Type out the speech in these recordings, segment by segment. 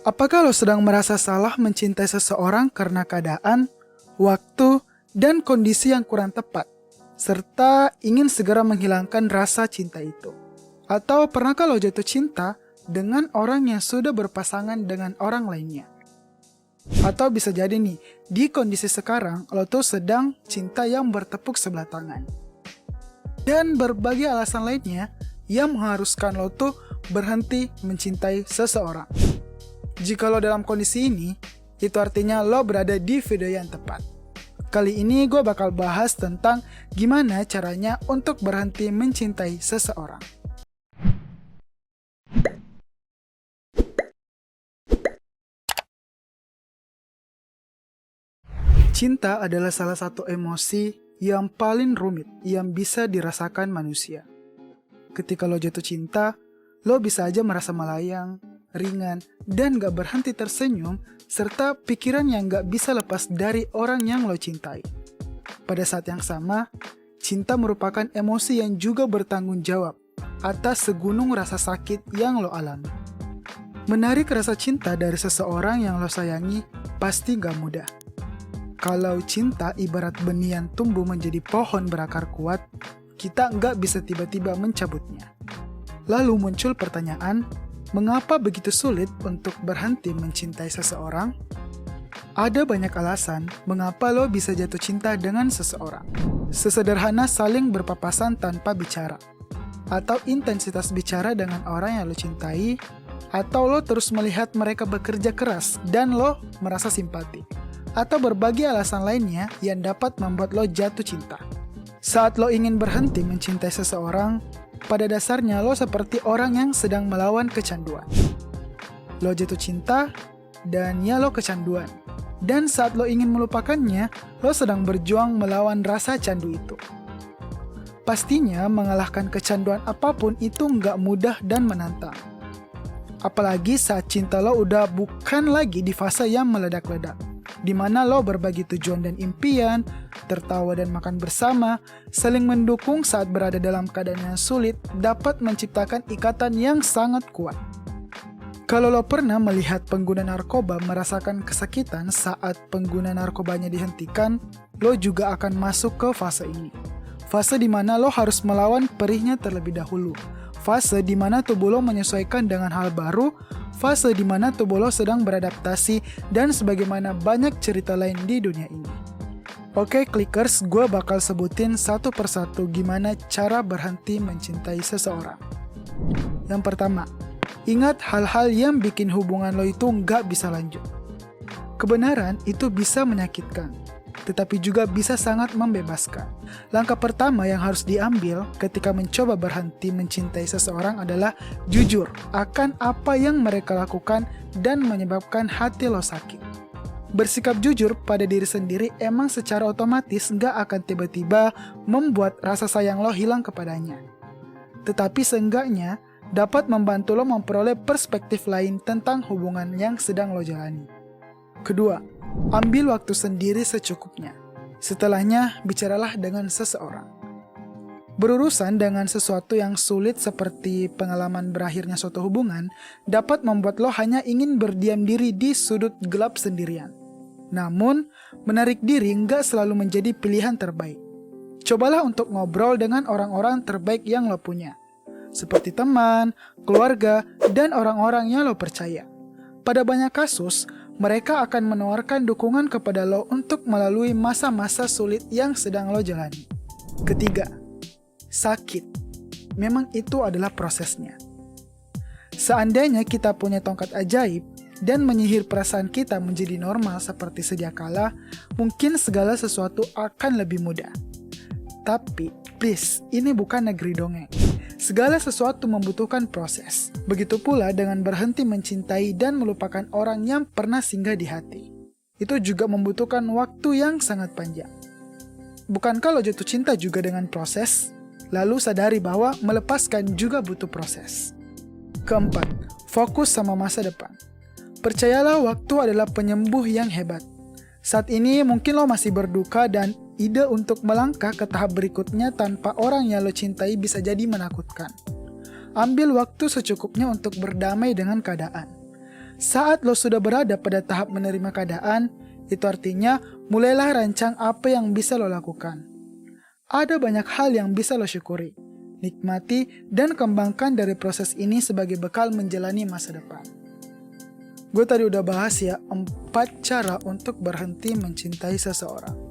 Apakah lo sedang merasa salah mencintai seseorang karena keadaan, waktu, dan kondisi yang kurang tepat, serta ingin segera menghilangkan rasa cinta itu? Atau pernahkah lo jatuh cinta dengan orang yang sudah berpasangan dengan orang lainnya? Atau bisa jadi nih, di kondisi sekarang lo tuh sedang cinta yang bertepuk sebelah tangan. Dan berbagai alasan lainnya yang mengharuskan lo tuh berhenti mencintai seseorang. Jika lo dalam kondisi ini, itu artinya lo berada di video yang tepat. Kali ini gue bakal bahas tentang gimana caranya untuk berhenti mencintai seseorang. Cinta adalah salah satu emosi yang paling rumit yang bisa dirasakan manusia. Ketika lo jatuh cinta, lo bisa aja merasa melayang, ringan, dan gak berhenti tersenyum, serta pikiran yang gak bisa lepas dari orang yang lo cintai. Pada saat yang sama, cinta merupakan emosi yang juga bertanggung jawab atas segunung rasa sakit yang lo alami. Menarik rasa cinta dari seseorang yang lo sayangi pasti gak mudah. Kalau cinta ibarat benih yang tumbuh menjadi pohon berakar kuat, kita nggak bisa tiba-tiba mencabutnya. Lalu muncul pertanyaan, mengapa begitu sulit untuk berhenti mencintai seseorang? Ada banyak alasan mengapa lo bisa jatuh cinta dengan seseorang. Sesederhana saling berpapasan tanpa bicara, atau intensitas bicara dengan orang yang lo cintai, atau lo terus melihat mereka bekerja keras dan lo merasa simpati, atau berbagai alasan lainnya yang dapat membuat lo jatuh cinta. Saat lo ingin berhenti mencintai seseorang, pada dasarnya lo seperti orang yang sedang melawan kecanduan. Lo jatuh cinta, dan ya lo kecanduan. Dan saat lo ingin melupakannya, lo sedang berjuang melawan rasa candu itu. Pastinya mengalahkan kecanduan apapun itu nggak mudah dan menantang. Apalagi saat cinta lo udah bukan lagi di fase yang meledak-ledak, di mana lo berbagi tujuan dan impian, tertawa dan makan bersama, saling mendukung saat berada dalam keadaan yang sulit, dapat menciptakan ikatan yang sangat kuat. Kalau lo pernah melihat pengguna narkoba merasakan kesakitan saat pengguna narkobanya dihentikan, lo juga akan masuk ke fase ini. Fase di mana lo harus melawan perihnya terlebih dahulu. Fase di mana tubuh lo menyesuaikan dengan hal baru, fase di mana tubuh lo sedang beradaptasi, dan sebagaimana banyak cerita lain di dunia ini. Oke clickers, gue bakal sebutin satu persatu gimana cara berhenti mencintai seseorang. Yang pertama, ingat hal-hal yang bikin hubungan lo itu nggak bisa lanjut. Kebenaran itu bisa menyakitkan, tetapi juga bisa sangat membebaskan. Langkah pertama yang harus diambil ketika mencoba berhenti mencintai seseorang adalah jujur akan apa yang mereka lakukan dan menyebabkan hati lo sakit. Bersikap jujur pada diri sendiri emang secara otomatis nggak akan tiba-tiba membuat rasa sayang lo hilang kepadanya. Tetapi seenggaknya dapat membantu lo memperoleh perspektif lain tentang hubungan yang sedang lo jalani. Kedua, ambil waktu sendiri secukupnya. Setelahnya, bicaralah dengan seseorang. Berurusan dengan sesuatu yang sulit seperti pengalaman berakhirnya suatu hubungan dapat membuat lo hanya ingin berdiam diri di sudut gelap sendirian. Namun, menarik diri nggak selalu menjadi pilihan terbaik. Cobalah untuk ngobrol dengan orang-orang terbaik yang lo punya, seperti teman, keluarga, dan orang-orang yang lo percaya. Pada banyak kasus, mereka akan menawarkan dukungan kepada lo untuk melalui masa-masa sulit yang sedang lo jalani. Ketiga, sakit. Memang itu adalah prosesnya. Seandainya kita punya tongkat ajaib dan menyihir perasaan kita menjadi normal seperti sedia kala, mungkin segala sesuatu akan lebih mudah. Tapi, please, ini bukan negeri dongeng. Segala sesuatu membutuhkan proses. Begitu pula dengan berhenti mencintai dan melupakan orang yang pernah singgah di hati. Itu juga membutuhkan waktu yang sangat panjang. Bukankah lo jatuh cinta juga dengan proses? Lalu sadari bahwa melepaskan juga butuh proses. Keempat, fokus sama masa depan. Percayalah waktu adalah penyembuh yang hebat. Saat ini mungkin lo masih berduka dan ide untuk melangkah ke tahap berikutnya tanpa orang yang lo cintai bisa jadi menakutkan. Ambil waktu secukupnya untuk berdamai dengan keadaan. Saat lo sudah berada pada tahap menerima keadaan, itu artinya mulailah rancang apa yang bisa lo lakukan. Ada banyak hal yang bisa lo syukuri, nikmati, dan kembangkan dari proses ini sebagai bekal menjalani masa depan. Gue tadi udah bahas ya 4 cara untuk berhenti mencintai seseorang.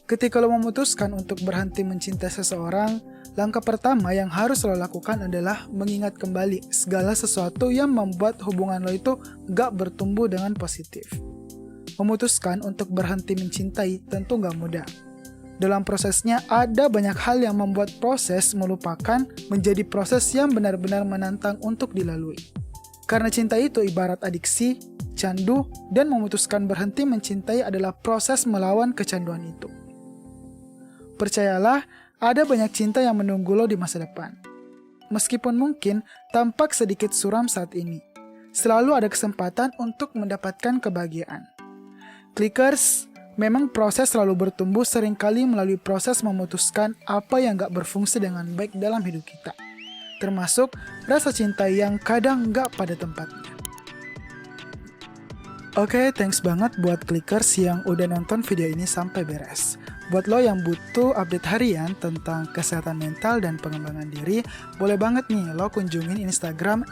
Ketika lo memutuskan untuk berhenti mencintai seseorang, langkah pertama yang harus lo lakukan adalah mengingat kembali segala sesuatu yang membuat hubungan lo itu gak bertumbuh dengan positif. Memutuskan untuk berhenti mencintai tentu gak mudah. Dalam prosesnya ada banyak hal yang membuat proses melupakan menjadi proses yang benar-benar menantang untuk dilalui. Karena cinta itu ibarat adiksi, candu, dan memutuskan berhenti mencintai adalah proses melawan kecanduan itu. Percayalah, ada banyak cinta yang menunggu lo di masa depan. Meskipun mungkin tampak sedikit suram saat ini, selalu ada kesempatan untuk mendapatkan kebahagiaan. Clickers, memang proses selalu bertumbuh seringkali melalui proses memutuskan apa yang gak berfungsi dengan baik dalam hidup kita. Termasuk rasa cinta yang kadang gak pada tempatnya. Oke, thanks banget buat Clickers yang udah nonton video ini sampai beres. Buat lo yang butuh update harian tentang kesehatan mental dan pengembangan diri, boleh banget nih lo kunjungin Instagram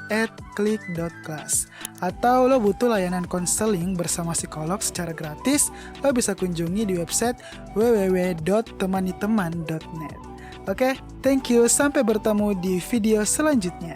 @click.class. Atau lo butuh layanan konseling bersama psikolog secara gratis, lo bisa kunjungi di website www.temaniteman.net. Oke, thank you, sampai bertemu di video selanjutnya.